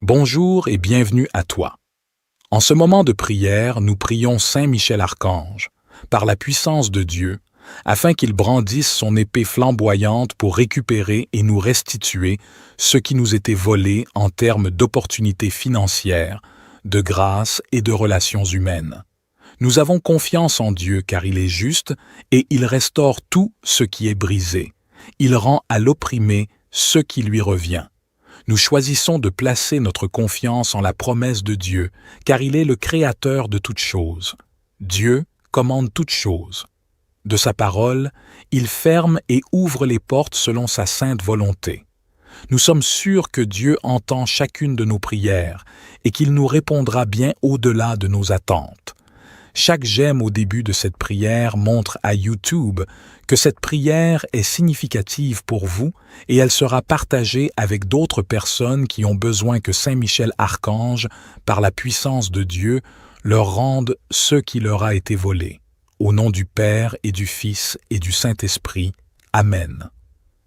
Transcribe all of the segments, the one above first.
Bonjour et bienvenue à toi. En ce moment de prière, nous prions Saint Michel Archange, par la puissance de Dieu, afin qu'il brandisse son épée flamboyante pour récupérer et nous restituer ce qui nous était volé en termes d'opportunités financières, de grâce et de relations humaines. Nous avons confiance en Dieu car il est juste et il restaure tout ce qui est brisé. Il rend à l'opprimé ce qui lui revient. Nous choisissons de placer notre confiance en la promesse de Dieu, car il est le créateur de toutes choses. Dieu commande toutes choses. De sa parole, il ferme et ouvre les portes selon sa sainte volonté. Nous sommes sûrs que Dieu entend chacune de nos prières et qu'il nous répondra bien au-delà de nos attentes. Chaque j'aime au début de cette prière montre à YouTube que cette prière est significative pour vous et elle sera partagée avec d'autres personnes qui ont besoin que Saint Michel Archange, par la puissance de Dieu, leur rende ce qui leur a été volé. Au nom du Père et du Fils et du Saint-Esprit. Amen.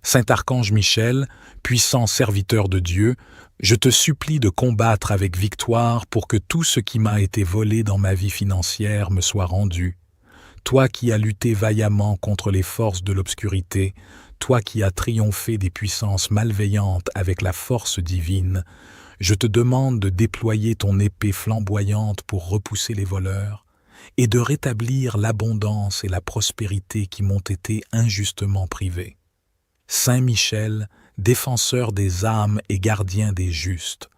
Saint Archange Michel, puissant serviteur de Dieu, je te supplie de combattre avec victoire pour que tout ce qui m'a été volé dans ma vie financière me soit rendu. Toi qui as lutté vaillamment contre les forces de l'obscurité, toi qui as triomphé des puissances malveillantes avec la force divine, je te demande de déployer ton épée flamboyante pour repousser les voleurs et de rétablir l'abondance et la prospérité qui m'ont été injustement privées. Saint Michel, défenseur des âmes et gardien des justes,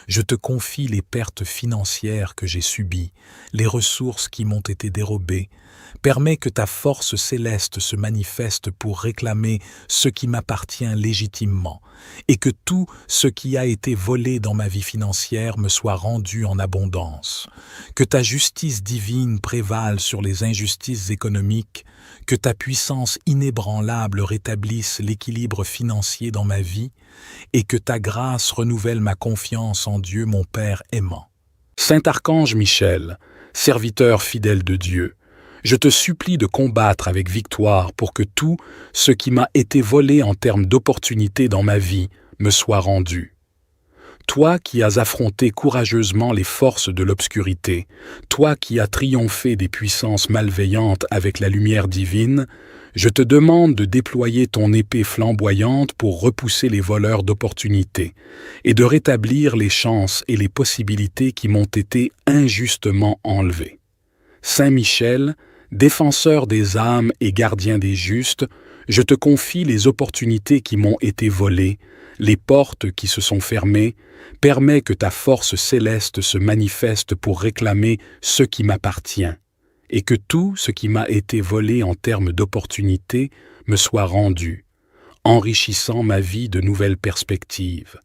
je te confie les pertes financières que j'ai subies, les ressources qui m'ont été dérobées. Permets que ta force céleste se manifeste pour réclamer ce qui m'appartient légitimement et que tout ce qui a été volé dans ma vie financière me soit rendu en abondance. Que ta justice divine prévale sur les injustices économiques, que ta puissance inébranlable rétablisse l'équilibre financier dans ma vie et que ta grâce renouvelle ma confiance en Dieu mon Père aimant. Saint Archange Michel, serviteur fidèle de Dieu, je te supplie de combattre avec victoire pour que tout ce qui m'a été volé en termes d'opportunités dans ma vie me soit rendu. Toi qui as affronté courageusement les forces de l'obscurité, toi qui as triomphé des puissances malveillantes avec la lumière divine, je te demande de déployer ton épée flamboyante pour repousser les voleurs d'opportunités et de rétablir les chances et les possibilités qui m'ont été injustement enlevées. Saint Michel, défenseur des âmes et gardien des justes, je te confie les opportunités qui m'ont été volées, les portes qui se sont fermées. Permets que ta force céleste se manifeste pour réclamer ce qui m'appartient, et que tout ce qui m'a été volé en termes d'opportunités me soit rendu, enrichissant ma vie de nouvelles perspectives.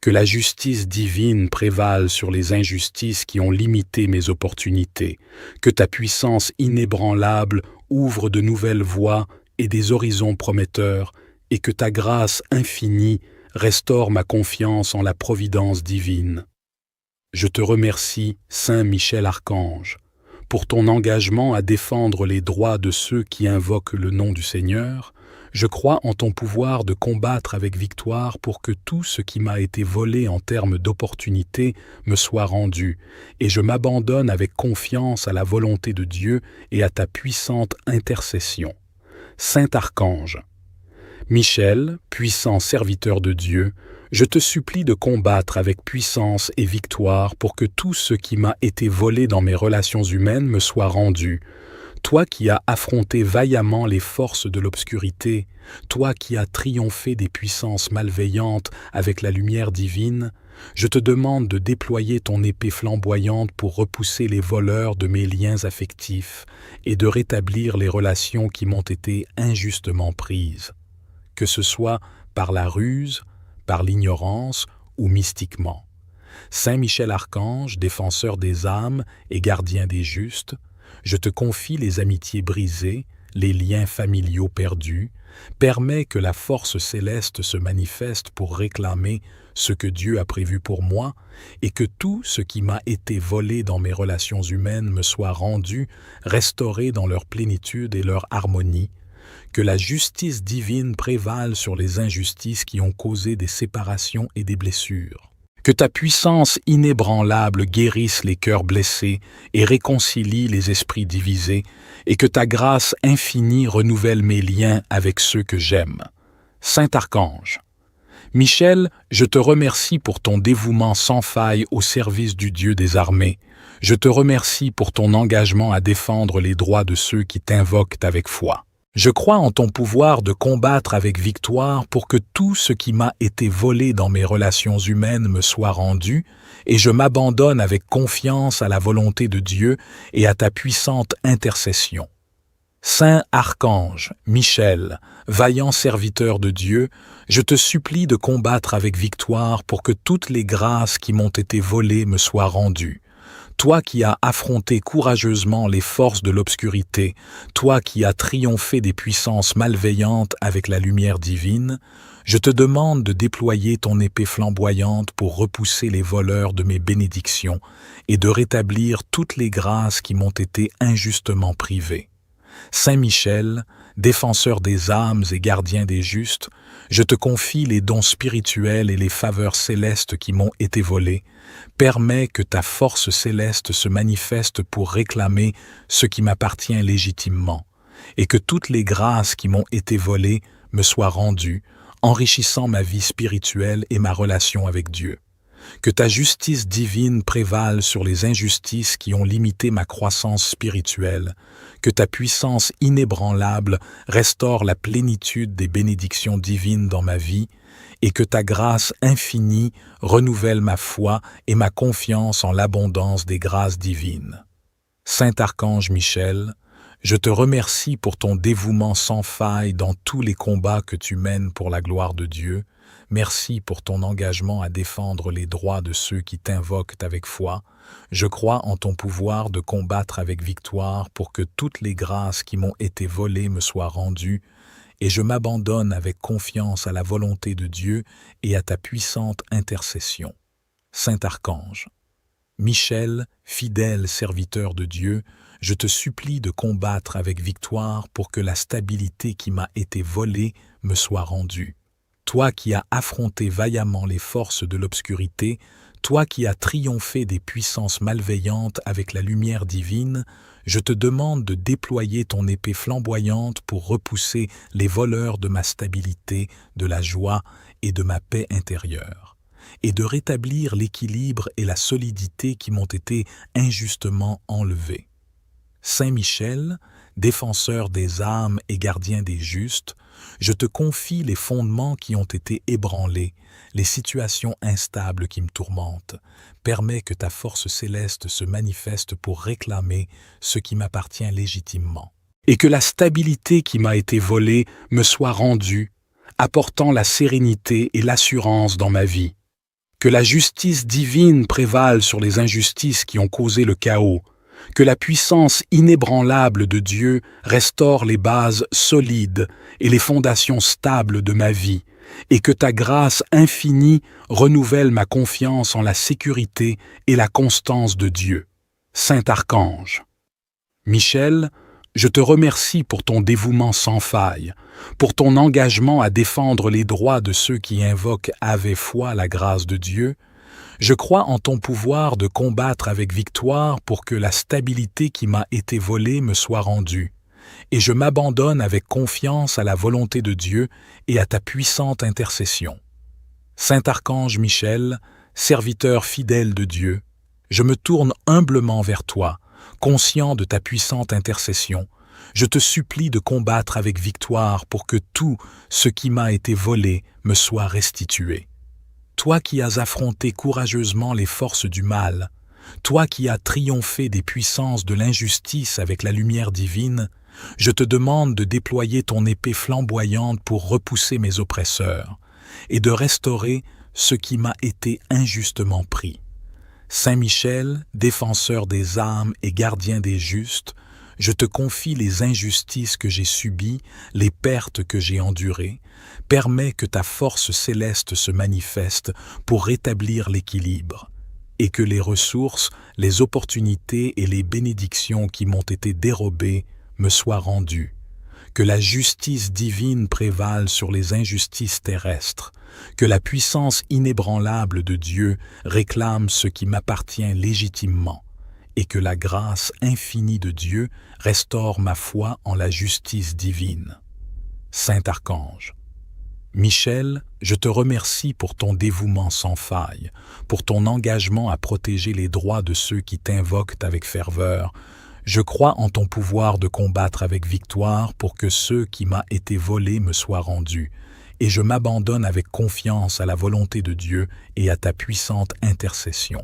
Que la justice divine prévale sur les injustices qui ont limité mes opportunités, que ta puissance inébranlable ouvre de nouvelles voies et des horizons prometteurs, et que ta grâce infinie restaure ma confiance en la providence divine. Je te remercie, Saint Michel Archange, pour ton engagement à défendre les droits de ceux qui invoquent le nom du Seigneur. Je crois en ton pouvoir de combattre avec victoire pour que tout ce qui m'a été volé en termes d'opportunités me soit rendu, et je m'abandonne avec confiance à la volonté de Dieu et à ta puissante intercession. Saint Archange Michel, puissant serviteur de Dieu, je te supplie de combattre avec puissance et victoire pour que tout ce qui m'a été volé dans mes relations humaines me soit rendu. Toi qui as affronté vaillamment les forces de l'obscurité, toi qui as triomphé des puissances malveillantes avec la lumière divine, je te demande de déployer ton épée flamboyante pour repousser les voleurs de mes liens affectifs et de rétablir les relations qui m'ont été injustement prises. Que ce soit par la ruse, par l'ignorance ou mystiquement. Saint Michel Archange, défenseur des âmes et gardien des justes, je te confie les amitiés brisées, les liens familiaux perdus. Permets que la force céleste se manifeste pour réclamer ce que Dieu a prévu pour moi et que tout ce qui m'a été volé dans mes relations humaines me soit rendu, restauré dans leur plénitude et leur harmonie. Que la justice divine prévale sur les injustices qui ont causé des séparations et des blessures. Que ta puissance inébranlable guérisse les cœurs blessés et réconcilie les esprits divisés, et que ta grâce infinie renouvelle mes liens avec ceux que j'aime. Saint Archange. Michel, je te remercie pour ton dévouement sans faille au service du Dieu des armées. Je te remercie pour ton engagement à défendre les droits de ceux qui t'invoquent avec foi. Je crois en ton pouvoir de combattre avec victoire pour que tout ce qui m'a été volé dans mes relations humaines me soit rendu, et je m'abandonne avec confiance à la volonté de Dieu et à ta puissante intercession. Saint Archange, Michel, vaillant serviteur de Dieu, je te supplie de combattre avec victoire pour que toutes les grâces qui m'ont été volées me soient rendues. Toi qui as affronté courageusement les forces de l'obscurité, toi qui as triomphé des puissances malveillantes avec la lumière divine, je te demande de déployer ton épée flamboyante pour repousser les voleurs de mes bénédictions et de rétablir toutes les grâces qui m'ont été injustement privées. Saint Michel, défenseur des âmes et gardien des justes, je te confie les dons spirituels et les faveurs célestes qui m'ont été volés. Permets que ta force céleste se manifeste pour réclamer ce qui m'appartient légitimement, et que toutes les grâces qui m'ont été volées me soient rendues, enrichissant ma vie spirituelle et ma relation avec Dieu. Que ta justice divine prévale sur les injustices qui ont limité ma croissance spirituelle, que ta puissance inébranlable restaure la plénitude des bénédictions divines dans ma vie, et que ta grâce infinie renouvelle ma foi et ma confiance en l'abondance des grâces divines. Saint Archange Michel, je te remercie pour ton dévouement sans faille dans tous les combats que tu mènes pour la gloire de Dieu. Merci pour ton engagement à défendre les droits de ceux qui t'invoquent avec foi. Je crois en ton pouvoir de combattre avec victoire pour que toutes les grâces qui m'ont été volées me soient rendues, et je m'abandonne avec confiance à la volonté de Dieu et à ta puissante intercession. Saint Archange. Michel, fidèle serviteur de Dieu, je te supplie de combattre avec victoire pour que la stabilité qui m'a été volée me soit rendue. Toi qui as affronté vaillamment les forces de l'obscurité, toi qui as triomphé des puissances malveillantes avec la lumière divine, je te demande de déployer ton épée flamboyante pour repousser les voleurs de ma stabilité, de la joie et de ma paix intérieure, et de rétablir l'équilibre et la solidité qui m'ont été injustement enlevés. Saint Michel, défenseur des âmes et gardien des justes, je te confie les fondements qui ont été ébranlés, les situations instables qui me tourmentent. Permets que ta force céleste se manifeste pour réclamer ce qui m'appartient légitimement. Et que la stabilité qui m'a été volée me soit rendue, apportant la sérénité et l'assurance dans ma vie. Que la justice divine prévale sur les injustices qui ont causé le chaos. Que la puissance inébranlable de Dieu restaure les bases solides et les fondations stables de ma vie, et que ta grâce infinie renouvelle ma confiance en la sécurité et la constance de Dieu. Saint Archange. Michel, je te remercie pour ton dévouement sans faille, pour ton engagement à défendre les droits de ceux qui invoquent avec foi la grâce de Dieu. Je crois en ton pouvoir de combattre avec victoire pour que la stabilité qui m'a été volée me soit rendue, et je m'abandonne avec confiance à la volonté de Dieu et à ta puissante intercession. Saint Archange Michel, serviteur fidèle de Dieu, je me tourne humblement vers toi, conscient de ta puissante intercession. Je te supplie de combattre avec victoire pour que tout ce qui m'a été volé me soit restitué. Toi qui as affronté courageusement les forces du mal, toi qui as triomphé des puissances de l'injustice avec la lumière divine, je te demande de déployer ton épée flamboyante pour repousser mes oppresseurs et de restaurer ce qui m'a été injustement pris. Saint Michel, défenseur des âmes et gardien des justes, je te confie les injustices que j'ai subies, les pertes que j'ai endurées. Permets que ta force céleste se manifeste pour rétablir l'équilibre, et que les ressources, les opportunités et les bénédictions qui m'ont été dérobées me soient rendues. que la justice divine prévale sur les injustices terrestres, que la puissance inébranlable de Dieu réclame ce qui m'appartient légitimement, et que la grâce infinie de Dieu restaure ma foi en la justice divine. Saint Archange, Michel, je te remercie pour ton dévouement sans faille, pour ton engagement à protéger les droits de ceux qui t'invoquent avec ferveur. Je crois en ton pouvoir de combattre avec victoire pour que ce qui m'a été volé me soit rendu, et je m'abandonne avec confiance à la volonté de Dieu et à ta puissante intercession.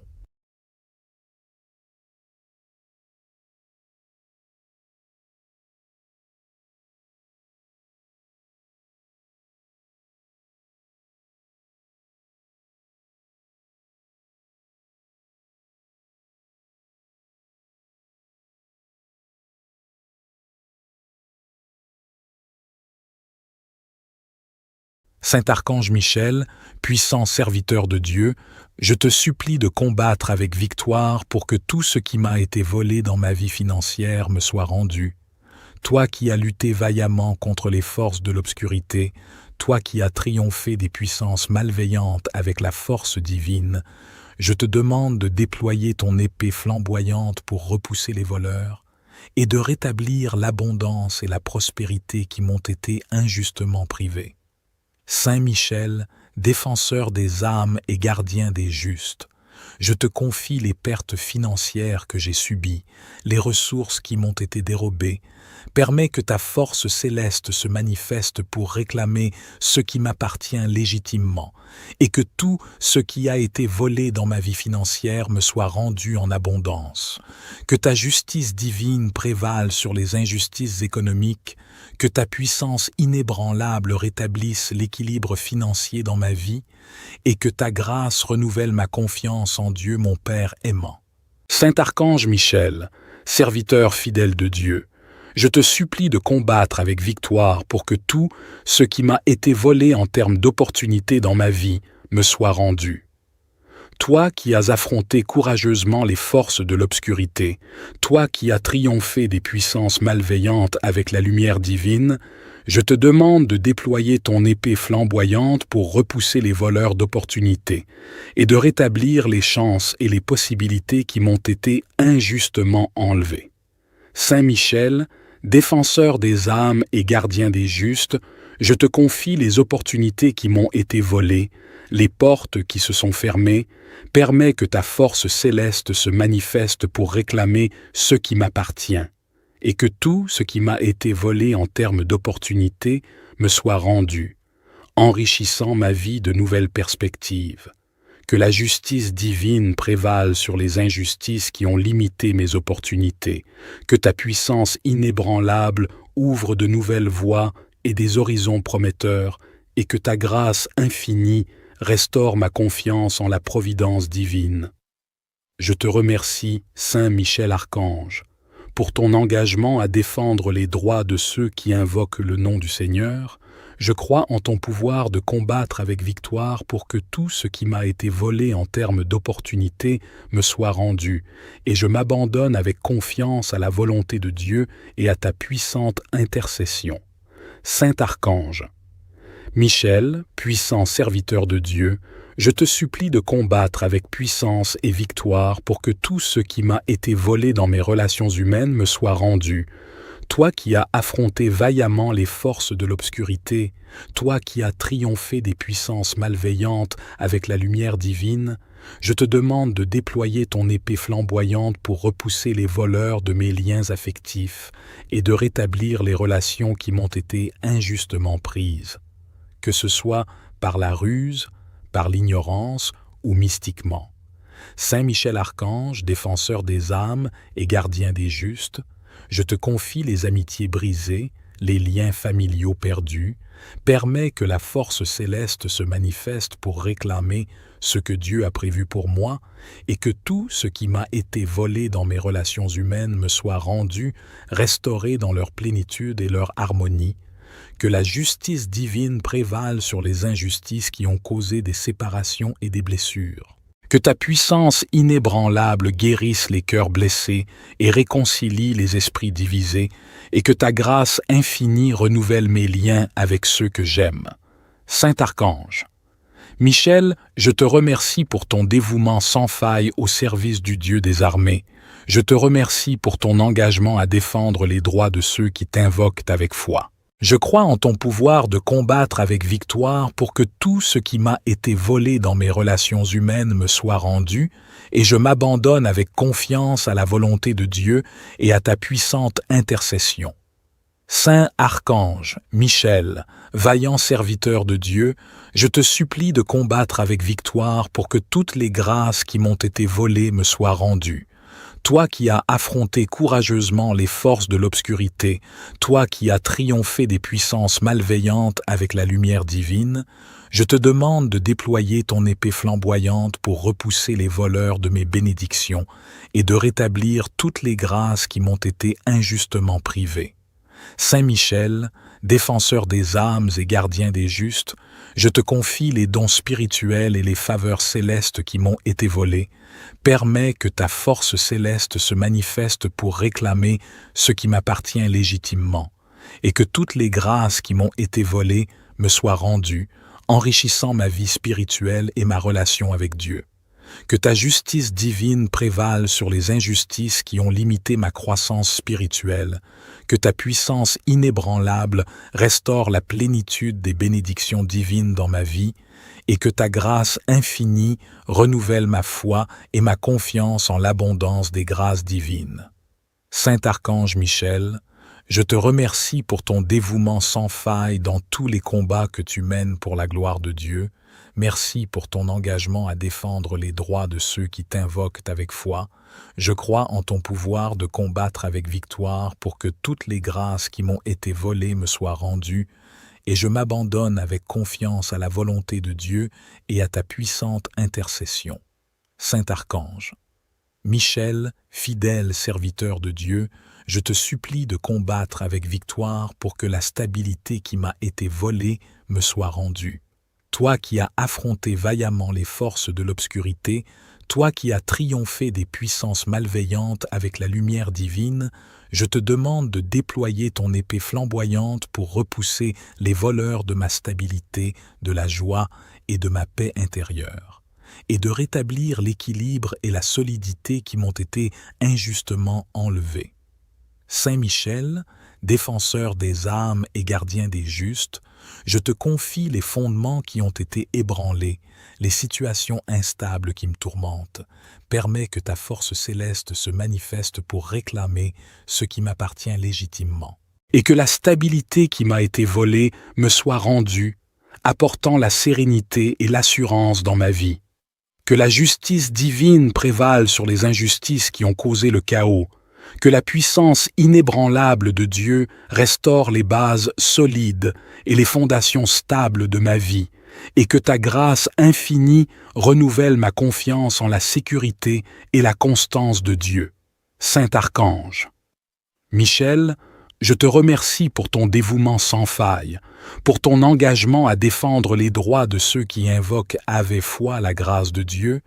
Saint Archange Michel, puissant serviteur de Dieu, je te supplie de combattre avec victoire pour que tout ce qui m'a été volé dans ma vie financière me soit rendu. Toi qui as lutté vaillamment contre les forces de l'obscurité, toi qui as triomphé des puissances malveillantes avec la force divine, je te demande de déployer ton épée flamboyante pour repousser les voleurs et de rétablir l'abondance et la prospérité qui m'ont été injustement privées. Saint Michel, défenseur des âmes et gardien des justes, je te confie les pertes financières que j'ai subies, les ressources qui m'ont été dérobées. Permets que ta force céleste se manifeste pour réclamer ce qui m'appartient légitimement, et que tout ce qui a été volé dans ma vie financière me soit rendu en abondance. Que ta justice divine prévale sur les injustices économiques, que ta puissance inébranlable rétablisse l'équilibre financier dans ma vie, et que ta grâce renouvelle ma confiance en Dieu mon Père aimant. Saint Archange Michel, serviteur fidèle de Dieu, je te supplie de combattre avec victoire pour que tout ce qui m'a été volé en termes d'opportunités dans ma vie me soit rendu. Toi qui as affronté courageusement les forces de l'obscurité, toi qui as triomphé des puissances malveillantes avec la lumière divine, je te demande de déployer ton épée flamboyante pour repousser les voleurs d'opportunités et de rétablir les chances et les possibilités qui m'ont été injustement enlevées. Saint Michel, défenseur des âmes et gardien des justes, je te confie les opportunités qui m'ont été volées, les portes qui se sont fermées. Permets que ta force céleste se manifeste pour réclamer ce qui m'appartient, et que tout ce qui m'a été volé en termes d'opportunités me soit rendu, enrichissant ma vie de nouvelles perspectives. Que la justice divine prévale sur les injustices qui ont limité mes opportunités, que ta puissance inébranlable ouvre de nouvelles voies et des horizons prometteurs, et que ta grâce infinie restaure ma confiance en la providence divine. Je te remercie, Saint Michel Archange, pour ton engagement à défendre les droits de ceux qui invoquent le nom du Seigneur. Je crois en ton pouvoir de combattre avec victoire pour que tout ce qui m'a été volé en termes d'opportunités me soit rendu, et je m'abandonne avec confiance à la volonté de Dieu et à ta puissante intercession. Saint Archange, Michel, puissant serviteur de Dieu, je te supplie de combattre avec puissance et victoire pour que tout ce qui m'a été volé dans mes relations humaines me soit rendu. Toi qui as affronté vaillamment les forces de l'obscurité, toi qui as triomphé des puissances malveillantes avec la lumière divine, je te demande de déployer ton épée flamboyante pour repousser les voleurs de mes liens affectifs et de rétablir les relations qui m'ont été injustement prises, que ce soit par la ruse, par l'ignorance ou mystiquement. Saint Michel Archange, défenseur des âmes et gardien des justes, je te confie les amitiés brisées, les liens familiaux perdus. Permets que la force céleste se manifeste pour réclamer ce que Dieu a prévu pour moi et que tout ce qui m'a été volé dans mes relations humaines me soit rendu, restauré dans leur plénitude et leur harmonie. Que la justice divine prévale sur les injustices qui ont causé des séparations et des blessures. Que ta puissance inébranlable guérisse les cœurs blessés et réconcilie les esprits divisés, et que ta grâce infinie renouvelle mes liens avec ceux que j'aime. Saint Archange. Michel, je te remercie pour ton dévouement sans faille au service du Dieu des armées. Je te remercie pour ton engagement à défendre les droits de ceux qui t'invoquent avec foi. Je crois en ton pouvoir de combattre avec victoire pour que tout ce qui m'a été volé dans mes relations humaines me soit rendu, et je m'abandonne avec confiance à la volonté de Dieu et à ta puissante intercession. Saint Archange, Michel, vaillant serviteur de Dieu, je te supplie de combattre avec victoire pour que toutes les grâces qui m'ont été volées me soient rendues. Toi qui as affronté courageusement les forces de l'obscurité, toi qui as triomphé des puissances malveillantes avec la lumière divine, je te demande de déployer ton épée flamboyante pour repousser les voleurs de mes bénédictions et de rétablir toutes les grâces qui m'ont été injustement privées. Saint Michel, défenseur des âmes et gardien des justes, je te confie les dons spirituels et les faveurs célestes qui m'ont été volés. Permets que ta force céleste se manifeste pour réclamer ce qui m'appartient légitimement, et que toutes les grâces qui m'ont été volées me soient rendues, enrichissant ma vie spirituelle et ma relation avec Dieu. Que ta justice divine prévale sur les injustices qui ont limité ma croissance spirituelle, que ta puissance inébranlable restaure la plénitude des bénédictions divines dans ma vie, et que ta grâce infinie renouvelle ma foi et ma confiance en l'abondance des grâces divines. Saint Archange Michel, je te remercie pour ton dévouement sans faille dans tous les combats que tu mènes pour la gloire de Dieu. Merci pour ton engagement à défendre les droits de ceux qui t'invoquent avec foi. Je crois en ton pouvoir de combattre avec victoire pour que toutes les grâces qui m'ont été volées me soient rendues, et je m'abandonne avec confiance à la volonté de Dieu et à ta puissante intercession. Saint Archange. Michel, fidèle serviteur de Dieu, je te supplie de combattre avec victoire pour que la stabilité qui m'a été volée me soit rendue. Toi qui as affronté vaillamment les forces de l'obscurité, toi qui as triomphé des puissances malveillantes avec la lumière divine, je te demande de déployer ton épée flamboyante pour repousser les voleurs de ma stabilité, de la joie et de ma paix intérieure, et de rétablir l'équilibre et la solidité qui m'ont été injustement enlevés. Saint Michel, défenseur des âmes et gardien des justes, je te confie les fondements qui ont été ébranlés, les situations instables qui me tourmentent. Permets que ta force céleste se manifeste pour réclamer ce qui m'appartient légitimement. Et que la stabilité qui m'a été volée me soit rendue, apportant la sérénité et l'assurance dans ma vie. Que la justice divine prévale sur les injustices qui ont causé le chaos. Que la puissance inébranlable de Dieu restaure les bases solides et les fondations stables de ma vie, et que ta grâce infinie renouvelle ma confiance en la sécurité et la constance de Dieu. Saint Archange. Michel, je te remercie pour ton dévouement sans faille, pour ton engagement à défendre les droits de ceux qui invoquent avec foi la grâce de Dieu.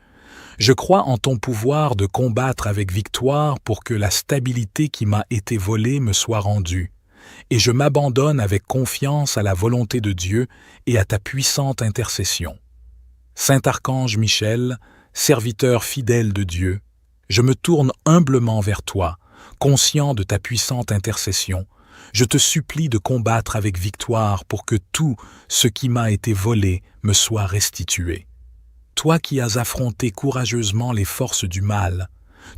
Je crois en ton pouvoir de combattre avec victoire pour que la stabilité qui m'a été volée me soit rendue, et je m'abandonne avec confiance à la volonté de Dieu et à ta puissante intercession. Saint Archange Michel, serviteur fidèle de Dieu, je me tourne humblement vers toi, conscient de ta puissante intercession. Je te supplie de combattre avec victoire pour que tout ce qui m'a été volé me soit restitué. Toi qui as affronté courageusement les forces du mal,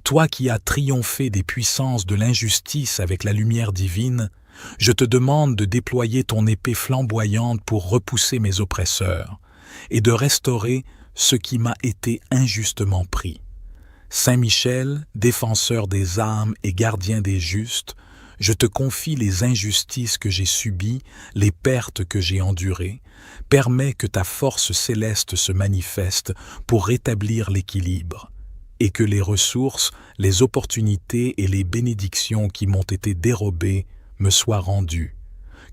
toi qui as triomphé des puissances de l'injustice avec la lumière divine, je te demande de déployer ton épée flamboyante pour repousser mes oppresseurs et de restaurer ce qui m'a été injustement pris. Saint Michel, défenseur des âmes et gardien des justes, je te confie les injustices que j'ai subies, les pertes que j'ai endurées. Permets que ta force céleste se manifeste pour rétablir l'équilibre, et que les ressources, les opportunités et les bénédictions qui m'ont été dérobées me soient rendues.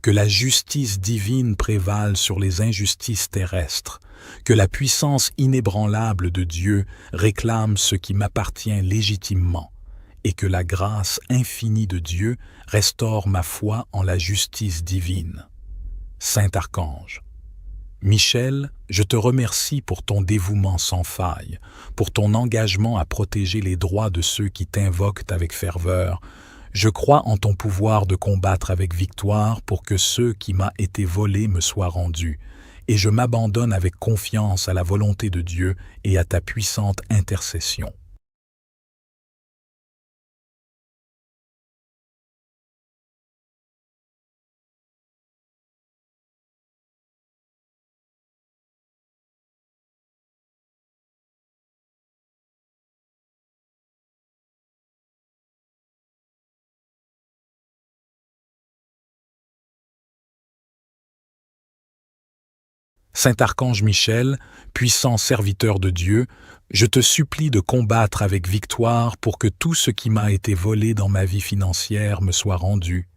Que la justice divine prévale sur les injustices terrestres. que la puissance inébranlable de Dieu réclame ce qui m'appartient légitimement, et que la grâce infinie de Dieu restaure ma foi en la justice divine. Saint Archange, Michel, je te remercie pour ton dévouement sans faille, pour ton engagement à protéger les droits de ceux qui t'invoquent avec ferveur. Je crois en ton pouvoir de combattre avec victoire pour que ce qui m'a été volé me soit rendu, et je m'abandonne avec confiance à la volonté de Dieu et à ta puissante intercession. Saint Archange Michel, puissant serviteur de Dieu, je te supplie de combattre avec victoire pour que tout ce qui m'a été volé dans ma vie financière me soit rendu.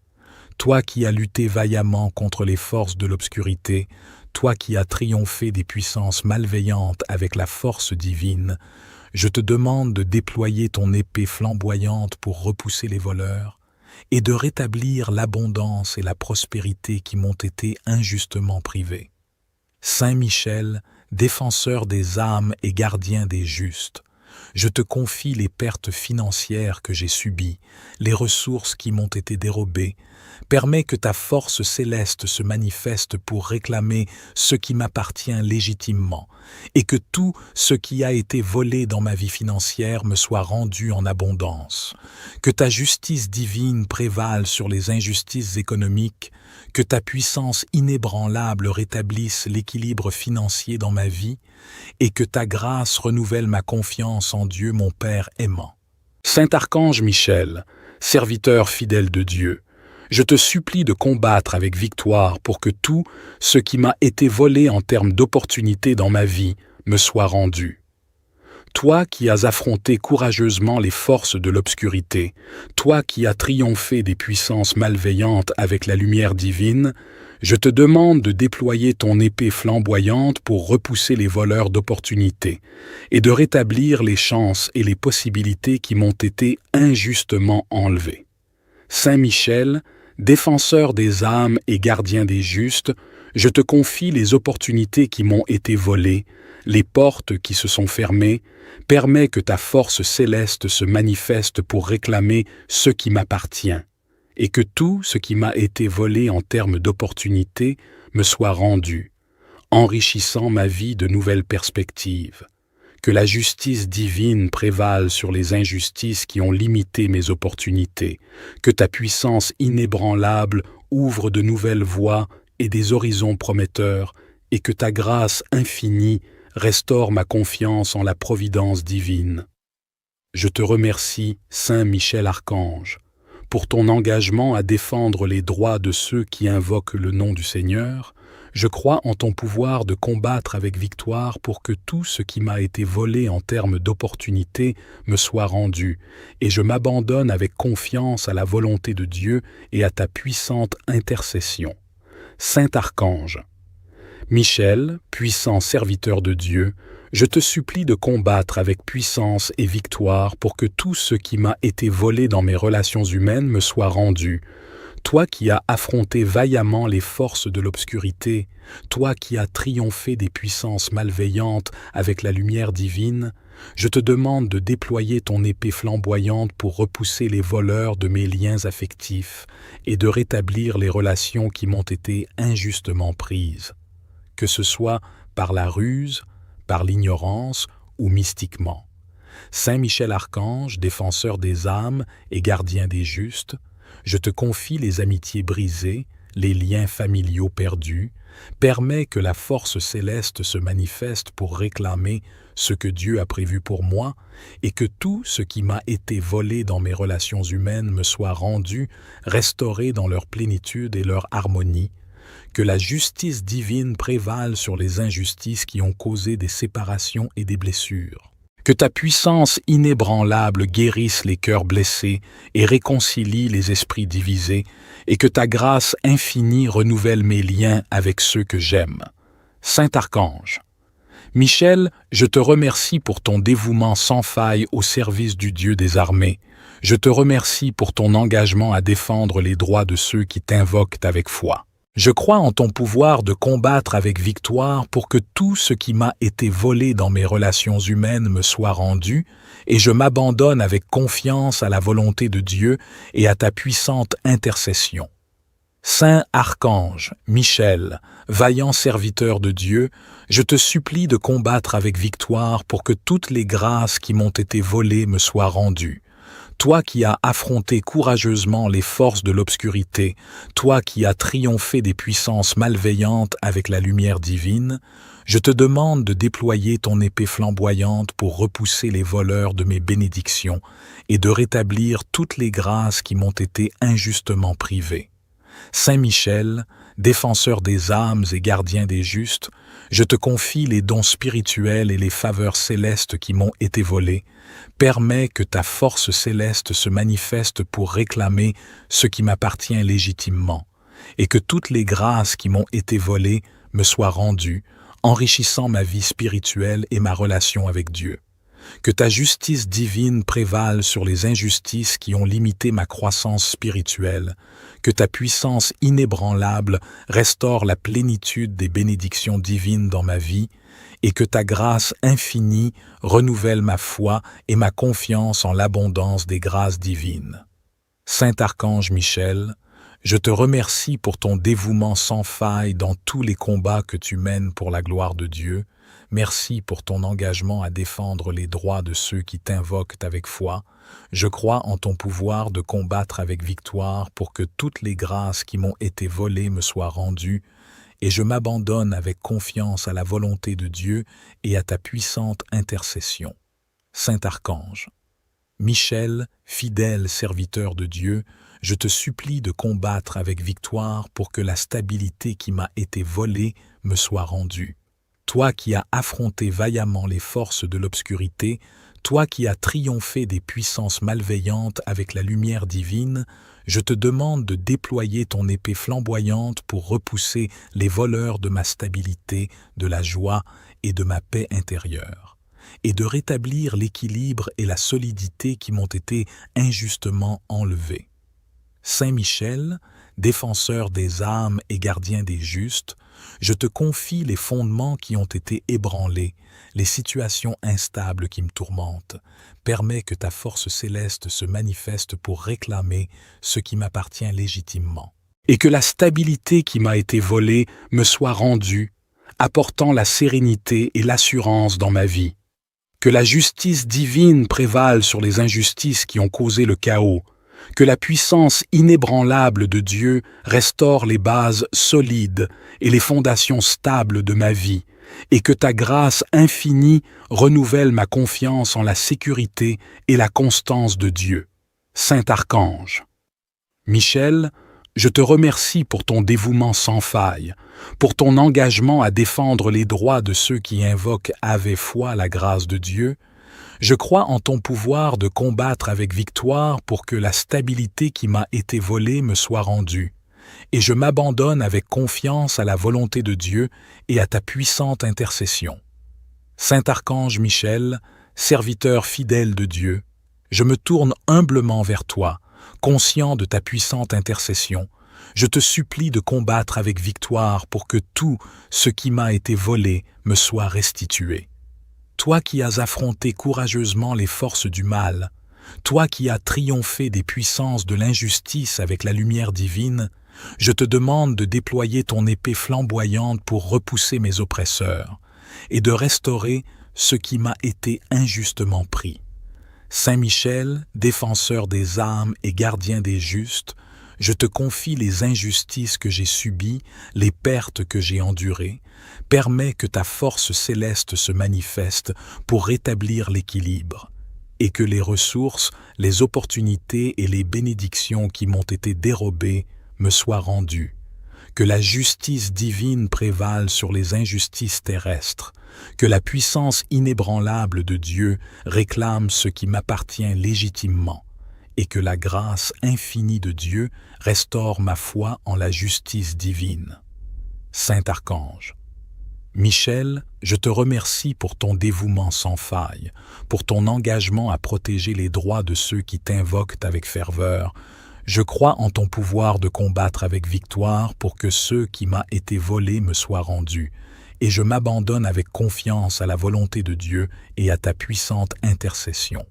Toi qui as lutté vaillamment contre les forces de l'obscurité, toi qui as triomphé des puissances malveillantes avec la force divine, je te demande de déployer ton épée flamboyante pour repousser les voleurs et de rétablir l'abondance et la prospérité qui m'ont été injustement privées. Saint Michel, défenseur des âmes et gardien des justes, je te confie les pertes financières que j'ai subies, les ressources qui m'ont été dérobées. Permets que ta force céleste se manifeste pour réclamer ce qui m'appartient légitimement, et que tout ce qui a été volé dans ma vie financière me soit rendu en abondance. Que ta justice divine prévale sur les injustices économiques, que ta puissance inébranlable rétablisse l'équilibre financier dans ma vie, et que ta grâce renouvelle ma confiance en Dieu mon Père aimant. Saint Archange Michel, serviteur fidèle de Dieu, je te supplie de combattre avec victoire pour que tout ce qui m'a été volé en termes d'opportunités dans ma vie me soit rendu. Toi qui as affronté courageusement les forces de l'obscurité, toi qui as triomphé des puissances malveillantes avec la lumière divine, je te demande de déployer ton épée flamboyante pour repousser les voleurs d'opportunités et de rétablir les chances et les possibilités qui m'ont été injustement enlevées. Saint Michel, défenseur des âmes et gardien des justes, je te confie les opportunités qui m'ont été volées, les portes qui se sont fermées. Permets que ta force céleste se manifeste pour réclamer ce qui m'appartient, et que tout ce qui m'a été volé en termes d'opportunités me soit rendu, enrichissant ma vie de nouvelles perspectives. Que la justice divine prévale sur les injustices qui ont limité mes opportunités, que ta puissance inébranlable ouvre de nouvelles voies et des horizons prometteurs, et que ta grâce infinie restaure ma confiance en la providence divine. Je te remercie, Saint Michel Archange, pour ton engagement à défendre les droits de ceux qui invoquent le nom du Seigneur. Je crois en ton pouvoir de combattre avec victoire pour que tout ce qui m'a été volé en termes d'opportunités me soit rendu, et je m'abandonne avec confiance à la volonté de Dieu et à ta puissante intercession. Saint Archange, Michel, puissant serviteur de Dieu, je te supplie de combattre avec puissance et victoire pour que tout ce qui m'a été volé dans mes relations humaines me soit rendu. Toi qui as affronté vaillamment les forces de l'obscurité, toi qui as triomphé des puissances malveillantes avec la lumière divine, je te demande de déployer ton épée flamboyante pour repousser les voleurs de mes liens affectifs et de rétablir les relations qui m'ont été injustement prises, que ce soit par la ruse, par l'ignorance ou mystiquement. Saint Michel Archange, défenseur des âmes et gardien des justes, je te confie les amitiés brisées, les liens familiaux perdus. Permets que la force céleste se manifeste pour réclamer ce que Dieu a prévu pour moi et que tout ce qui m'a été volé dans mes relations humaines me soit rendu, restauré dans leur plénitude et leur harmonie. Que la justice divine prévale sur les injustices qui ont causé des séparations et des blessures. Que ta puissance inébranlable guérisse les cœurs blessés et réconcilie les esprits divisés, et que ta grâce infinie renouvelle mes liens avec ceux que j'aime. Saint Archange, Michel, je te remercie pour ton dévouement sans faille au service du Dieu des armées. Je te remercie pour ton engagement à défendre les droits de ceux qui t'invoquent avec foi. Je crois en ton pouvoir de combattre avec victoire pour que tout ce qui m'a été volé dans mes relations humaines me soit rendu, et je m'abandonne avec confiance à la volonté de Dieu et à ta puissante intercession. Saint Archange, Michel, vaillant serviteur de Dieu, je te supplie de combattre avec victoire pour que toutes les grâces qui m'ont été volées me soient rendues. Toi qui as affronté courageusement les forces de l'obscurité, toi qui as triomphé des puissances malveillantes avec la lumière divine, je te demande de déployer ton épée flamboyante pour repousser les voleurs de mes bénédictions et de rétablir toutes les grâces qui m'ont été injustement privées. Saint Michel, défenseur des âmes et gardien des justes, je te confie les dons spirituels et les faveurs célestes qui m'ont été volés. Permets que ta force céleste se manifeste pour réclamer ce qui m'appartient légitimement, et que toutes les grâces qui m'ont été volées me soient rendues, enrichissant ma vie spirituelle et ma relation avec Dieu. Que ta justice divine prévale sur les injustices qui ont limité ma croissance spirituelle, que ta puissance inébranlable restaure la plénitude des bénédictions divines dans ma vie, et que ta grâce infinie renouvelle ma foi et ma confiance en l'abondance des grâces divines. Saint Archange Michel, je te remercie pour ton dévouement sans faille dans tous les combats que tu mènes pour la gloire de Dieu. Merci pour ton engagement à défendre les droits de ceux qui t'invoquent avec foi. Je crois en ton pouvoir de combattre avec victoire pour que toutes les grâces qui m'ont été volées me soient rendues, et je m'abandonne avec confiance à la volonté de Dieu et à ta puissante intercession. Saint Archange, Michel, fidèle serviteur de Dieu, je te supplie de combattre avec victoire pour que la stabilité qui m'a été volée me soit rendue. Toi qui as affronté vaillamment les forces de l'obscurité, toi qui as triomphé des puissances malveillantes avec la lumière divine, je te demande de déployer ton épée flamboyante pour repousser les voleurs de ma stabilité, de la joie et de ma paix intérieure, et de rétablir l'équilibre et la solidité qui m'ont été injustement enlevés. Saint Michel, défenseur des âmes et gardien des justes, je te confie les fondements qui ont été ébranlés, les situations instables qui me tourmentent. Permets que ta force céleste se manifeste pour réclamer ce qui m'appartient légitimement, et que la stabilité qui m'a été volée me soit rendue, apportant la sérénité et l'assurance dans ma vie. Que la justice divine prévale sur les injustices qui ont causé le chaos, que la puissance inébranlable de Dieu restaure les bases solides et les fondations stables de ma vie, et que ta grâce infinie renouvelle ma confiance en la sécurité et la constance de Dieu. Saint Archange, Michel, je te remercie pour ton dévouement sans faille, pour ton engagement à défendre les droits de ceux qui invoquent avec foi la grâce de Dieu. Je crois en ton pouvoir de combattre avec victoire pour que la stabilité qui m'a été volée me soit rendue, et je m'abandonne avec confiance à la volonté de Dieu et à ta puissante intercession. Saint Archange Michel, serviteur fidèle de Dieu, je me tourne humblement vers toi, conscient de ta puissante intercession. Je te supplie de combattre avec victoire pour que tout ce qui m'a été volé me soit restitué. Toi qui as affronté courageusement les forces du mal, toi qui as triomphé des puissances de l'injustice avec la lumière divine, je te demande de déployer ton épée flamboyante pour repousser mes oppresseurs et de restaurer ce qui m'a été injustement pris. Saint Michel, défenseur des âmes et gardien des justes, je te confie les injustices que j'ai subies, les pertes que j'ai endurées. Permets que ta force céleste se manifeste pour rétablir l'équilibre, et que les ressources, les opportunités et les bénédictions qui m'ont été dérobées me soient rendues. Que la justice divine prévale sur les injustices terrestres, que la puissance inébranlable de Dieu réclame ce qui m'appartient légitimement, et que la grâce infinie de Dieu restaure ma foi en la justice divine. Saint Archange, Michel, je te remercie pour ton dévouement sans faille, pour ton engagement à protéger les droits de ceux qui t'invoquent avec ferveur. Je crois en ton pouvoir de combattre avec victoire pour que ce qui m'a été volé me soit rendu, et je m'abandonne avec confiance à la volonté de Dieu et à ta puissante intercession.